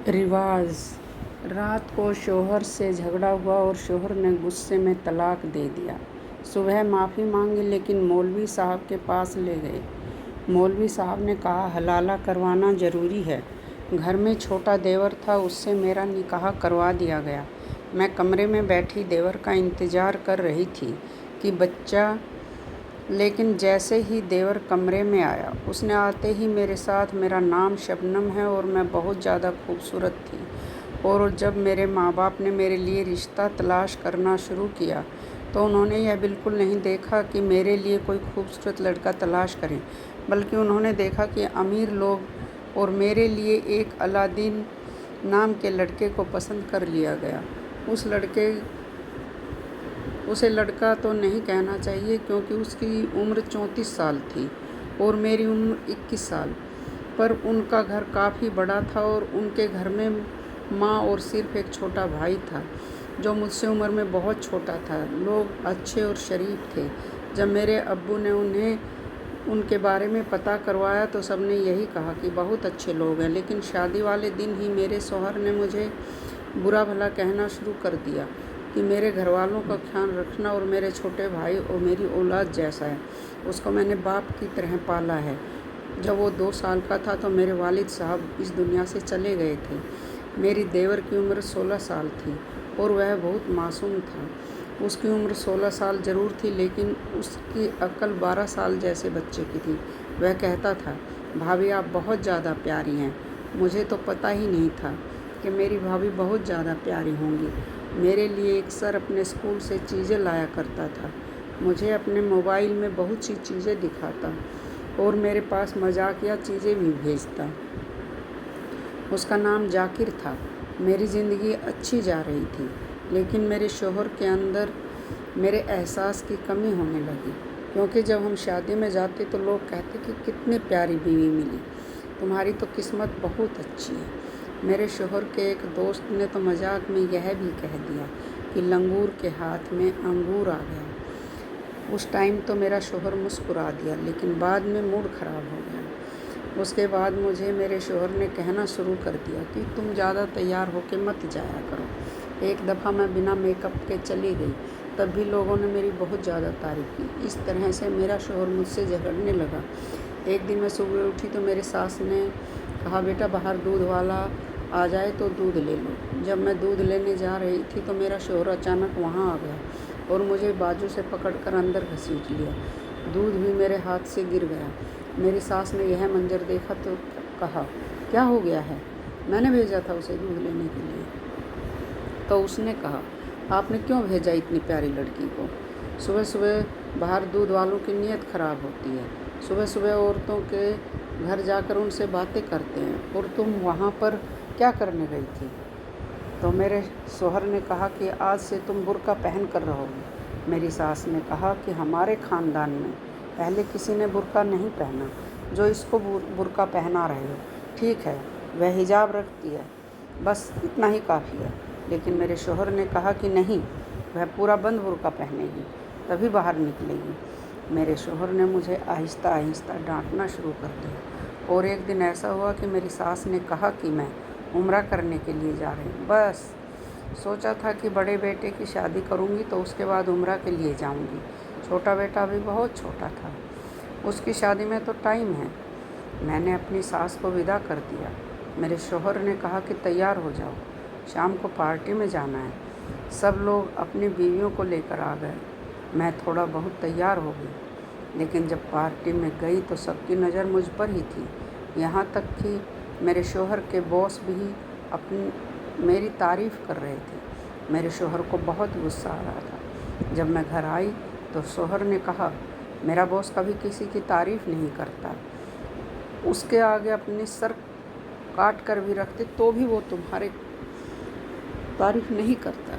रिवाज। रात को शौहर से झगड़ा हुआ और शौहर ने गुस्से में तलाक दे दिया। सुबह माफ़ी मांगी लेकिन मौलवी साहब के पास ले गए। मौलवी साहब ने कहा हलाला करवाना ज़रूरी है। घर में छोटा देवर था, उससे मेरा निकाह करवा दिया गया। मैं कमरे में बैठी देवर का इंतज़ार कर रही थी कि बच्चा, लेकिन जैसे ही देवर कमरे में आया, उसने आते ही मेरे साथ मेरा नाम शबनम है और मैं बहुत ज़्यादा खूबसूरत थी। और जब मेरे माँ बाप ने मेरे लिए रिश्ता तलाश करना शुरू किया तो उन्होंने यह बिल्कुल नहीं देखा कि मेरे लिए कोई खूबसूरत लड़का तलाश करें, बल्कि उन्होंने देखा कि अमीर लोग और मेरे लिए एक अलादीन नाम के लड़के को पसंद कर लिया गया। उसे लड़का तो नहीं कहना चाहिए क्योंकि उसकी उम्र 34 साल थी और मेरी उम्र 21 साल, पर उनका घर काफ़ी बड़ा था और उनके घर में माँ और सिर्फ एक छोटा भाई था जो मुझसे उम्र में बहुत छोटा था। लोग अच्छे और शरीफ थे। जब मेरे अब्बू ने उनके बारे में पता करवाया तो सबने यही कहा कि बहुत अच्छे लोग हैं, लेकिन शादी वाले दिन ही मेरे शौहर ने मुझे बुरा भला कहना शुरू कर दिया कि मेरे घर वालों का ख्याल रखना और मेरे छोटे भाई और मेरी औलाद जैसा है, उसको मैंने बाप की तरह पाला है। जब वो 2 साल का था तो मेरे वालिद साहब इस दुनिया से चले गए थे। मेरी देवर की उम्र 16 साल थी और वह बहुत मासूम था। उसकी उम्र 16 साल ज़रूर थी, लेकिन उसकी अक्ल 12 साल जैसे बच्चे की थी। वह कहता था, भाभी आप बहुत ज़्यादा प्यारी हैं। मुझे तो पता ही नहीं था कि मेरी भाभी बहुत ज़्यादा प्यारी होंगी। मेरे लिए एक सर अपने स्कूल से चीज़ें लाया करता था, मुझे अपने मोबाइल में बहुत सी चीज़ें दिखाता और मेरे पास मजाकिया चीज़ें भी भेजता। उसका नाम जाकिर था। मेरी ज़िंदगी अच्छी जा रही थी, लेकिन मेरे शौहर के अंदर मेरे एहसास की कमी होने लगी, क्योंकि जब हम शादी में जाते तो लोग कहते कि कितनी प्यारी बीवी मिली, तुम्हारी तो किस्मत बहुत अच्छी है। मेरे शौहर के एक दोस्त ने तो मजाक में यह भी कह दिया कि लंगूर के हाथ में अंगूर आ गया। उस टाइम तो मेरा शौहर मुस्कुरा दिया, लेकिन बाद में मूड ख़राब हो गया। उसके बाद मुझे मेरे शौहर ने कहना शुरू कर दिया कि तुम ज़्यादा तैयार होकर मत जाया करो। एक दफ़ा मैं बिना मेकअप के चली गई, तब भी लोगों ने मेरी बहुत ज़्यादा तारीफ़ की। इस तरह से मेरा शौहर मुझसे झगड़ने लगा। एक दिन मैं सुबह उठी तो मेरी सास ने कहा, बेटा बाहर दूध वाला आ जाए तो दूध ले लो। जब मैं दूध लेने जा रही थी तो मेरा शौहर अचानक वहाँ आ गया और मुझे बाजू से पकड़कर अंदर घसीट लिया। दूध भी मेरे हाथ से गिर गया। मेरी सास ने यह मंजर देखा तो कहा, क्या हो गया है? मैंने भेजा था उसे दूध लेने के लिए। तो उसने कहा, आपने क्यों भेजा इतनी प्यारी लड़की को? सुबह सुबह बाहर दूध वालों की नीयत ख़राब होती है। सुबह सुबह औरतों के घर जाकर उनसे बातें करते हैं, और तुम वहाँ पर क्या करने गई थी? तो मेरे शौहर ने कहा कि आज से तुम बुर्का पहन कर रहोगी। मेरी सास ने कहा कि हमारे ख़ानदान में पहले किसी ने बुर्का नहीं पहना, जो इसको बुर्का पहना रहे हो। ठीक है, वह हिजाब रखती है, बस इतना ही काफ़ी है। लेकिन मेरे शौहर ने कहा कि नहीं, वह पूरा बंद बुर्का पहनेगी, तभी बाहर निकलेगी। मेरे शौहर ने मुझे आहिस्ता आहिस्ता डांटना शुरू कर दिया। और एक दिन ऐसा हुआ कि मेरी सास ने कहा कि मैं उम्रा करने के लिए जा रही हूँ। बस सोचा था कि बड़े बेटे की शादी करूँगी तो उसके बाद उम्रा के लिए जाऊँगी। छोटा बेटा अभी बहुत छोटा था, उसकी शादी में तो टाइम है। मैंने अपनी सास को विदा कर दिया। मेरे शौहर ने कहा कि तैयार हो जाओ, शाम को पार्टी में जाना है। सब लोग अपनी बीवियों को लेकर आ गए। मैं थोड़ा बहुत तैयार हो गई, लेकिन जब पार्टी में गई तो सबकी नज़र मुझ पर ही थी। यहाँ तक कि मेरे शौहर के बॉस भी मेरी तारीफ़ कर रहे थे। मेरे शौहर को बहुत गुस्सा आ रहा था। जब मैं घर आई तो शौहर ने कहा, मेरा बॉस कभी किसी की तारीफ़ नहीं करता, उसके आगे अपनी सर काट कर भी रखते तो भी वो तुम्हारे तारीफ़ नहीं करता।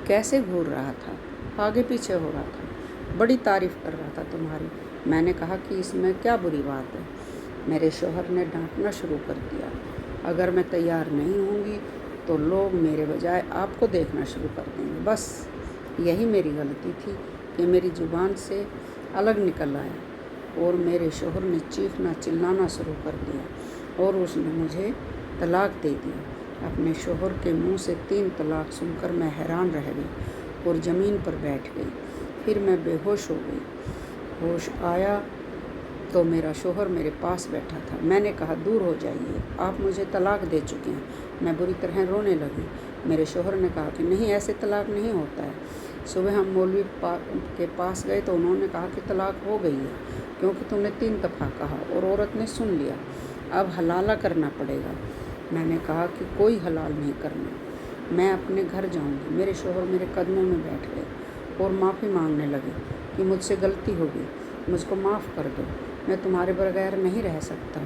कैसे घूर रहा था, आगे पीछे हो रहा था, बड़ी तारीफ़ कर रहा था तुम्हारी। मैंने कहा कि इसमें क्या बुरी बात है? मेरे शौहर ने डांटना शुरू कर दिया। अगर मैं तैयार नहीं होंगी तो लोग मेरे बजाय आपको देखना शुरू कर देंगे। बस यही मेरी गलती थी कि मेरी ज़ुबान से अलग निकल आया और मेरे शौहर ने चीखना चिल्लाना शुरू कर दिया और उसने मुझे तलाक दे दिया। अपने शोहर के मुंह से 3 तलाक सुनकर मैं हैरान रह गई और ज़मीन पर बैठ गई। फिर मैं बेहोश हो गई। होश आया तो मेरा शोहर मेरे पास बैठा था। मैंने कहा, दूर हो जाइए, आप मुझे तलाक दे चुके हैं। मैं बुरी तरह रोने लगी। मेरे शोहर ने कहा कि नहीं, ऐसे तलाक नहीं होता है। सुबह हम मौलवी के पास गए तो उन्होंने कहा कि तलाक हो गई है क्योंकि तुमने 3 दफ़ा कहा और औरत ने सुन लिया। अब हलाला करना पड़ेगा। मैंने कहा कि कोई हलाल नहीं करना, मैं अपने घर जाऊंगी। मेरे शोहर मेरे कदमों में बैठ गए और माफ़ी मांगने लगे कि मुझसे गलती हो गई, मुझको माफ़ कर दो, मैं तुम्हारे बगैर नहीं रह सकता।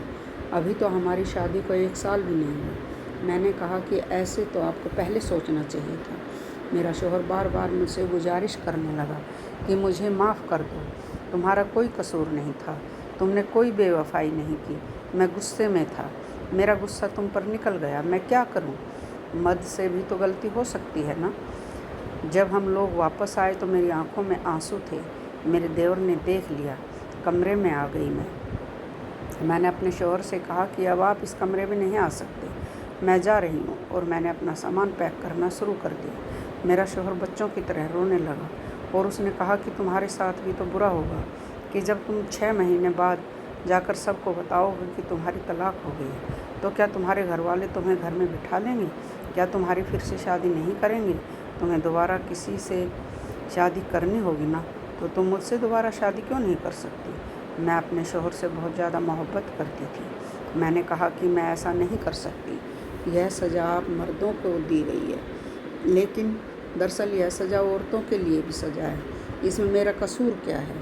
अभी तो हमारी शादी को 1 साल भी नहीं हुआ। मैंने कहा कि ऐसे तो आपको पहले सोचना चाहिए था। मेरा शोहर बार बार मुझसे गुजारिश करने लगा कि मुझे माफ़ कर दो, तुम्हारा कोई कसूर नहीं था, तुमने कोई बेवफाई नहीं की। मैं गुस्से में था, मेरा गुस्सा तुम पर निकल गया, मैं क्या करूं? मर्द से भी तो गलती हो सकती है ना। जब हम लोग वापस आए तो मेरी आंखों में आंसू थे। मेरे देवर ने देख लिया। कमरे में आ गई मैंने अपने शोहर से कहा कि अब आप इस कमरे में नहीं आ सकते, मैं जा रही हूँ, और मैंने अपना सामान पैक करना शुरू कर दिया। मेरा शोहर बच्चों की तरह रोने लगा और उसने कहा कि तुम्हारे साथ भी तो बुरा होगा कि जब तुम 6 महीने बाद जाकर सबको बताओगे कि तुम्हारी तलाक हो गई है तो क्या तुम्हारे घर वाले तुम्हें घर में बिठा लेंगे? क्या तुम्हारी फिर से शादी नहीं करेंगे? तुम्हें दोबारा किसी से शादी करनी होगी ना, तो तुम मुझसे दोबारा शादी क्यों नहीं कर सकती? मैं अपने शोहर से बहुत ज़्यादा मोहब्बत करती थी। मैंने कहा कि मैं ऐसा नहीं कर सकती, यह सज़ा आप मर्दों को दी गई है, लेकिन दरअसल यह सज़ा औरतों के लिए भी सज़ा है। इसमें मेरा कसूर क्या है?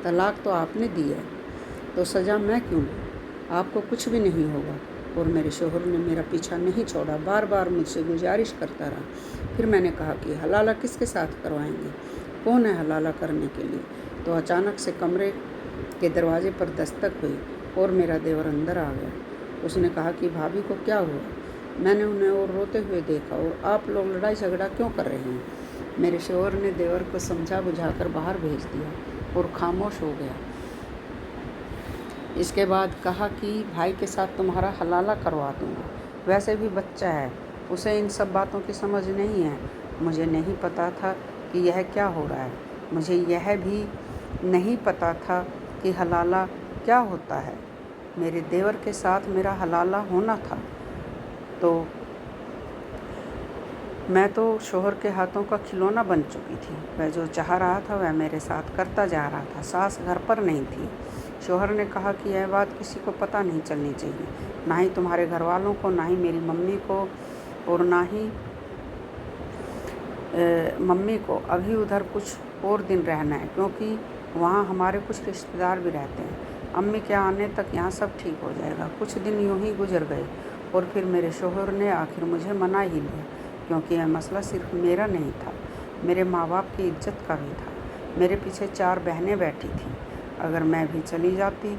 तलाक तो आपने दी है, तो सज़ा मैं क्यों लूँ? आपको कुछ भी नहीं होगा। और मेरे शोहर ने मेरा पीछा नहीं छोड़ा, बार बार मुझसे गुजारिश करता रहा। फिर मैंने कहा कि हलाला किसके साथ करवाएंगे, कौन है हलाला करने के लिए? तो अचानक से कमरे के दरवाजे पर दस्तक हुई और मेरा देवर अंदर आ गया। उसने कहा कि भाभी को क्या हुआ? मैंने उन्हें और रोते हुए देखा। और आप लोग लड़ाई झगड़ा क्यों कर रहे हैं? मेरे शोहर ने देवर को समझा बुझाकर बाहर भेज दिया और खामोश हो गया। इसके बाद कहा कि भाई के साथ तुम्हारा हलाला करवा दूँगा, वैसे भी बच्चा है, उसे इन सब बातों की समझ नहीं है। मुझे नहीं पता था कि यह क्या हो रहा है। मुझे यह भी नहीं पता था कि हलाला क्या होता है। मेरे देवर के साथ मेरा हलाला होना था तो मैं तो शोहर के हाथों का खिलौना बन चुकी थी। वह जो चाह रहा था वह मेरे साथ करता जा रहा था। सास घर पर नहीं थी। शोहर ने कहा कि यह बात किसी को पता नहीं चलनी चाहिए, ना ही तुम्हारे घर वालों को, ना ही मेरी मम्मी को, और ना ही मम्मी को। अभी उधर कुछ और दिन रहना है क्योंकि वहाँ हमारे कुछ रिश्तेदार भी रहते हैं। अम्मी के आने तक यहाँ सब ठीक हो जाएगा। कुछ दिन यूं ही गुजर गए और फिर मेरे शोहर ने आखिर मुझे मना ही लिया क्योंकि यह मसला सिर्फ मेरा नहीं था, मेरे माँ बाप की इज्जत का भी था। मेरे पीछे 4 बहनें बैठी थीं। अगर मैं भी चली जाती,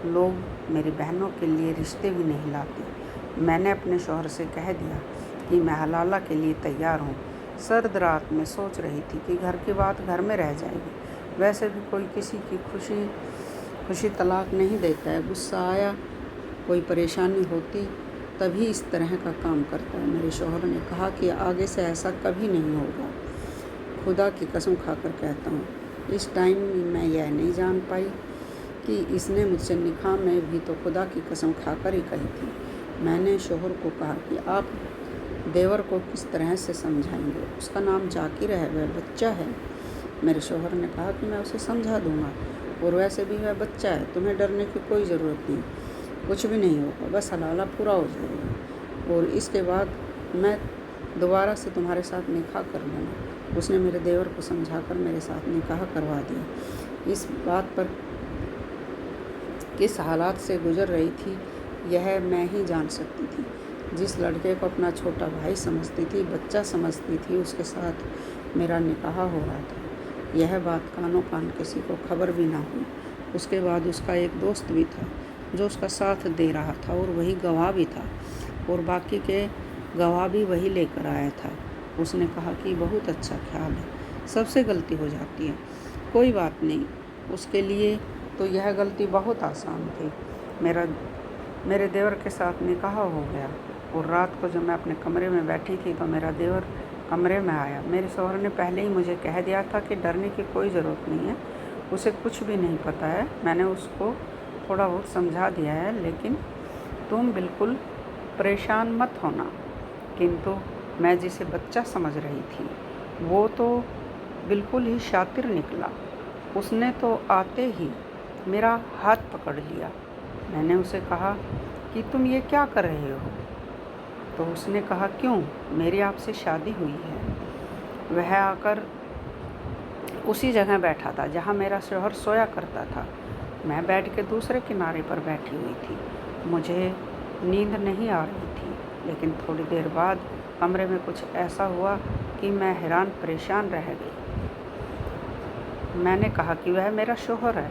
लोग मेरी बहनों के लिए रिश्ते भी नहीं लाते। मैंने अपने शोहर से कह दिया कि मैं हलाला के लिए तैयार हूँ। सर्द रात में सोच रही थी कि घर की बात घर में रह जाएगी। वैसे भी कोई किसी की खुशी तलाक नहीं देता है। गुस्सा आया, कोई परेशानी होती तभी इस तरह का काम करता है। मेरे शोहर ने कहा कि आगे से ऐसा कभी नहीं होगा। खुदा की कसम खाकर कहता हूँ, इस टाइम मैं यह नहीं जान पाई कि इसने मुझसे निकाह में भी तो खुदा की कसम खाकर ही कही थी। मैंने शोहर को कहा कि आप देवर को किस तरह से समझाएंगे? उसका नाम जाकिर है, वह बच्चा है। मेरे शोहर ने कहा कि मैं उसे समझा दूंगा, और वैसे भी वह बच्चा है, तुम्हें डरने की कोई ज़रूरत नहीं, कुछ भी नहीं होगा, बस हलाला पूरा हो जाएगा और इसके बाद मैं दोबारा से तुम्हारे साथ निकाह कर लूँगा। उसने मेरे देवर को समझाकर मेरे साथ निकाह करवा दिया। इस बात पर किस हालात से गुजर रही थी यह मैं ही जान सकती थी। जिस लड़के को अपना छोटा भाई समझती थी, बच्चा समझती थी, उसके साथ मेरा निकाह हो रहा था। यह बात कानों कान किसी को खबर भी ना हुई। उसके बाद उसका एक दोस्त भी था जो उसका साथ दे रहा था और वही गवाह भी था, और बाकी के गवाह भी वही लेकर आया था। उसने कहा कि बहुत अच्छा ख्याल है, सबसे गलती हो जाती है, कोई बात नहीं, उसके लिए तो यह गलती बहुत आसान थी। मेरे देवर के साथ निकाह हो गया اور رات کو جب میں اپنے کمرے میں بیٹھی تھی تو میرا دیور کمرے میں آیا۔ میرے شوہر نے پہلے ہی مجھے کہہ دیا تھا کہ ڈرنے کی کوئی ضرورت نہیں ہے، اسے کچھ بھی نہیں پتہ ہے۔ میں نے اس کو تھوڑا بہت سمجھا دیا ہے، لیکن تم بالکل پریشان مت ہونا۔ کنتو میں جسے بچہ سمجھ رہی تھی وہ تو بالکل ہی شاطر نکلا۔ اس نے تو آتے ہی میرا ہاتھ پکڑ لیا۔ میں نے اسے کہا کہ تم یہ کیا کر رہے ہو؟ تو اس نے کہا کیوں، میری آپ سے شادی ہوئی ہے۔ وہ آ کر اسی جگہ بیٹھا تھا جہاں میرا شوہر سویا کرتا تھا۔ میں بیٹھ کے دوسرے کنارے پر بیٹھی ہوئی تھی۔ مجھے نیند نہیں آ رہی تھی، لیکن تھوڑی دیر بعد کمرے میں کچھ ایسا ہوا کہ میں حیران پریشان رہ گئی۔ میں نے کہا کہ وہ میرا شوہر ہے۔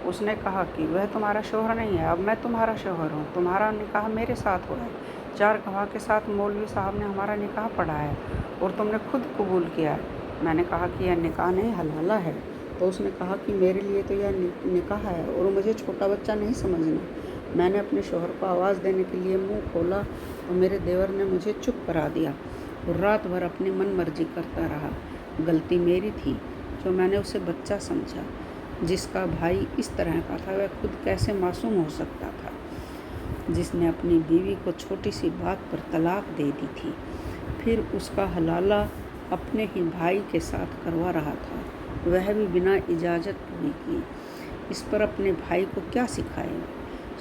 اس نے کہا کہ وہ تمہارا شوہر نہیں ہے، اب میں تمہارا شوہر ہوں، تمہارا نکاح میرے ساتھ ہوا ہے، 4 گواہ کے ساتھ مولوی صاحب نے ہمارا نکاح پڑھا ہے اور تم نے خود قبول کیا ہے۔ میں نے کہا کہ یہ نکاح نہیں حلالہ ہے۔ تو اس نے کہا کہ میرے لیے تو یہ نکاح ہے اور مجھے چھوٹا بچہ نہیں سمجھنا۔ میں نے اپنے شوہر کو آواز دینے کے لیے منہ کھولا تو میرے دیور نے مجھے چپ کرا دیا اور رات بھر اپنی من مرضی کرتا رہا۔ غلطی میری تھی جو میں نے اسے بچہ سمجھا۔ جس کا بھائی اس طرح کا تھا وہ خود کیسے معصوم ہو سکتا تھا؟ جس نے اپنی بیوی کو چھوٹی سی بات پر طلاق دے دی تھی، پھر اس کا حلالہ اپنے ہی بھائی کے ساتھ کروا رہا تھا، وہ بھی بنا اجازت پوری کی۔ اس پر اپنے بھائی کو کیا سکھائے؟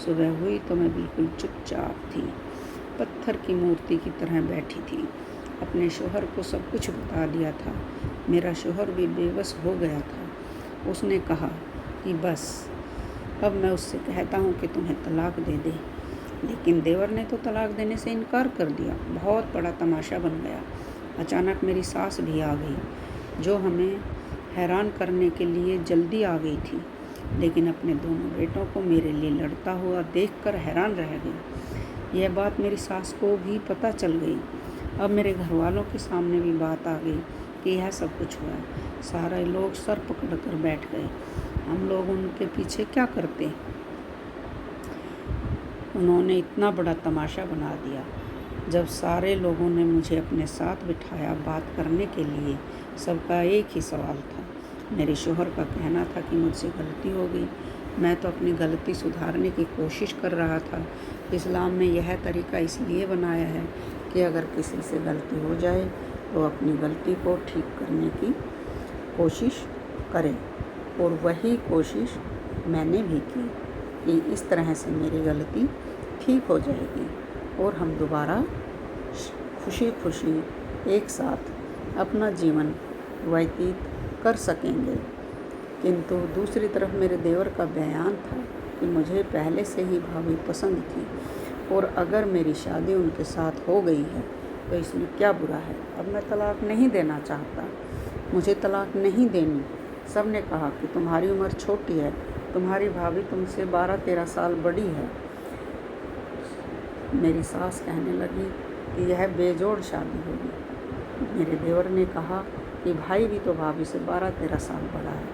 صبح ہوئی تو میں بالکل چپ چاپ تھی، پتھر کی مورتی کی طرح بیٹھی تھی۔ اپنے شوہر کو سب کچھ بتا دیا تھا۔ میرا شوہر بھی بے بس ہو گیا تھا۔ اس نے کہا کہ بس اب میں اس سے کہتا ہوں کہ تمہیں طلاق دے دے، لیکن دیور نے تو طلاق دینے سے انکار کر دیا۔ بہت بڑا تماشا بن گیا۔ اچانک میری ساس بھی آ گئی، جو ہمیں حیران کرنے کے لیے جلدی آ گئی تھی، لیکن اپنے دونوں بیٹوں کو میرے لیے لڑتا ہوا دیکھ کر حیران رہ گئی۔ یہ بات میری ساس کو بھی پتہ چل گئی۔ اب میرے گھر والوں کے سامنے بھی بات آ گئی کہ یہ سب کچھ ہوا ہے۔ سارے لوگ سر پکڑ کر بیٹھ گئے۔ ہم لوگ ان کے پیچھے کیا کرتے؟ انہوں نے اتنا بڑا تماشا بنا دیا۔ جب سارے لوگوں نے مجھے اپنے ساتھ بٹھایا بات کرنے کے لیے، سب کا ایک ہی سوال تھا۔ میرے شوہر کا کہنا تھا کہ مجھ سے غلطی ہو گئی۔ میں تو اپنی غلطی سدھارنے کی کوشش کر رہا تھا۔ اسلام نے یہ طریقہ اس لیے بنایا ہے کہ اگر کسی سے غلطی ہو جائے تو اپنی غلطی کو ٹھیک کرنے کی کوشش کرے، اور وہی کوشش میں نے بھی کی کہ اس طرح سے میری غلطی ٹھیک ہو جائے گی اور ہم دوبارہ خوشی خوشی ایک ساتھ اپنا جیون ویتیت کر سکیں گے۔ کنتو دوسری طرف میرے دیور کا بیان تھا کہ مجھے پہلے سے ہی بھابھی پسند تھی، اور اگر میری شادی ان کے ساتھ ہو گئی ہے تو اس میں کیا برا ہے؟ اب میں طلاق نہیں دینا چاہتا، مجھے طلاق نہیں دینی۔ سب نے کہا کہ تمہاری عمر چھوٹی ہے، تمہاری بھابھی تم سے 12-13 سال بڑی ہے۔ میری ساس کہنے لگی کہ یہ بے جوڑ شادی ہوگی۔ میرے دیور نے کہا کہ بھائی بھی تو بھابھی سے 12-13 سال بڑا ہے،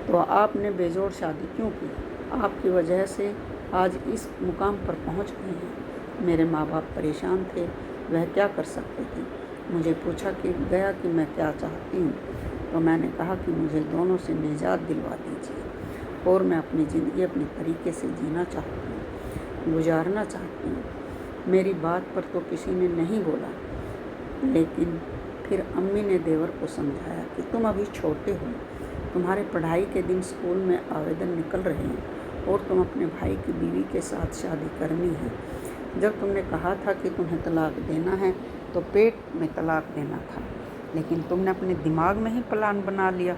تو آپ نے بے جوڑ شادی کیوں کی؟ آپ کی وجہ سے آج اس مقام پر پہنچ گئے ہیں۔ میرے ماں باپ پریشان تھے، وہ کیا کر سکتے تھے؟ مجھے پوچھا کہ گیا کہ میں کیا چاہتی ہوں، تو میں نے کہا کہ مجھے دونوں سے نجات دلوا دیجیے، اور میں اپنی زندگی اپنے طریقے سے جینا چاہتی ہوں، گزارنا چاہتی ہوں۔ میری بات پر تو کسی نے نہیں بولا، لیکن پھر امی نے دیور کو سمجھایا کہ تم ابھی چھوٹے ہو، تمہارے پڑھائی کے دن اسکول میں آویدن نکل رہے ہیں، اور تم اپنے بھائی کی بیوی کے ساتھ شادی کرنی ہے۔ جب تم نے کہا تھا کہ تمہیں طلاق دینا ہے تو پیٹ میں طلاق دینا تھا، لیکن تم نے اپنے دماغ میں ہی پلان بنا لیا۔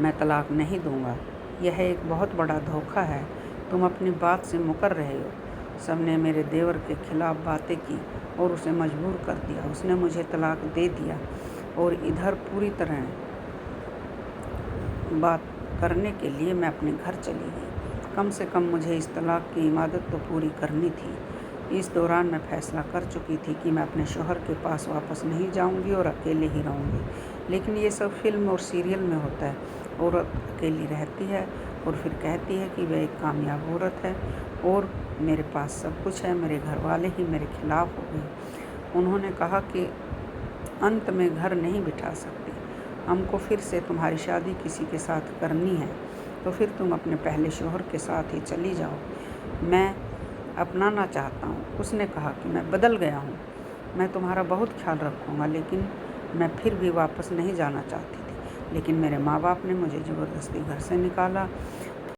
میں طلاق نہیں دوں گا، یہ ایک بہت بڑا دھوکہ ہے، تم اپنی بات سے مکر رہے ہو۔ سب نے میرے دیور کے خلاف باتیں کی اور اسے مجبور کر دیا۔ اس نے مجھے طلاق دے دیا، اور ادھر پوری طرح بات کرنے کے لیے میں اپنے گھر چلی گئی۔ کم سے کم مجھے اس طلاق کی عمادت تو پوری کرنی تھی۔ اس دوران میں فیصلہ کر چکی تھی کہ میں اپنے شوہر کے پاس واپس نہیں جاؤں گی اور اکیلے ہی رہوں گی، لیکن یہ سب فلم اور سیریل میں ہوتا ہے۔ عورت اکیلی رہتی ہے اور پھر کہتی ہے کہ وہ ایک کامیاب عورت ہے اور میرے پاس سب کچھ ہے، میرے گھر والے ہی میرے خلاف ہو گئے۔ انہوں نے کہا کہ انت میں گھر نہیں بٹھا سکتے، ہم کو پھر سے تمہاری شادی کسی کے ساتھ کرنی ہے تو پھر تم اپنے پہلے شوہر کے ساتھ ہی چلی جاؤ، میں اپنانا چاہتا ہوں۔ اس نے کہا کہ میں بدل گیا ہوں، میں تمہارا بہت خیال رکھوں گا، لیکن میں پھر بھی واپس نہیں جانا چاہتی تھی، لیکن میرے ماں باپ نے مجھے زبردستی گھر سے نکالا۔